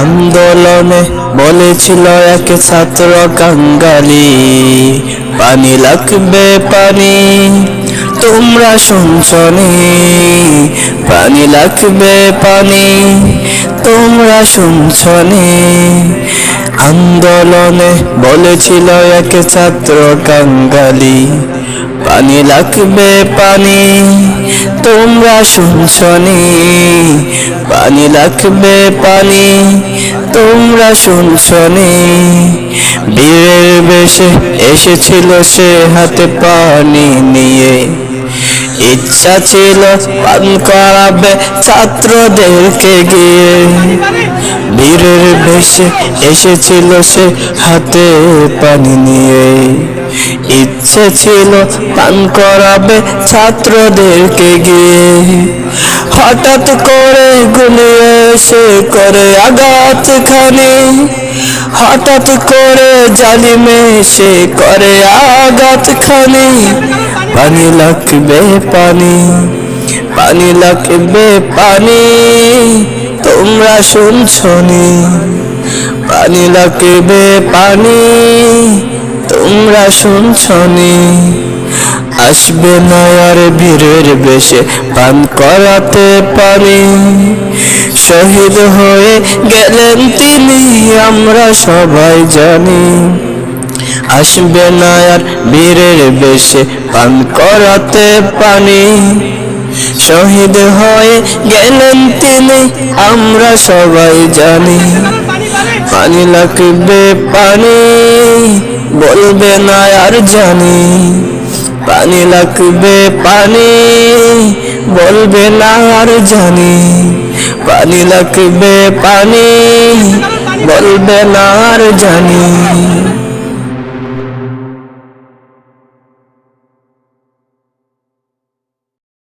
আন্দোলনে বলেছিল এক ছাত্র কাঙ্গালি, পানি লাগবে পানি, তোমরা শুনছনি? পানি লাগবে পানি, তোমরা শুনছনি? আন্দোলনে বলেছিল এক ছাত্র কাঙ্গালি, পানি লাগবে পানি, তোমরা শুনছনি? পানি লাগবে পানি, তোমরা শুনছনি? বীরের বেশে এসেছিল সে হাতে পানি নিয়ে, ইচ্ছা ছিল পান করাবে ছাত্রদেরকে গিয়ে। বীরের বেশে এসেছিল সে হাতে পানি নিয়ে, ইচ্ছে ছিল পান করাবে ছাত্রদেরকে গিয়ে। হঠাৎ করে গুলি এসে করে আঘাত খানি, হঠাৎ করে জালিমে সে করে আঘাত খানি। পানি লাগবে পানি, পানি লাগবে পানি, তোমরা শুনছনি? পানি লাগবে পানি, তোমরা শুনছনি? আসবে না আর বীরের বেশে পান করাতে পানি, শহীদ হয়ে গেলেন তিনি আমরা সবাই জানি। আসবে না আর বীরের বেশে পান করাতে পানি, শহীদ হয়ে গেলেন তিনি আমরা সবাই জানি। পানি লাগবে পানি, বলবে না আর জানি। পানি লাগবে পানি, বলবে না আর জানি। পানি লাগবে পানি, বলবে না আর জানি।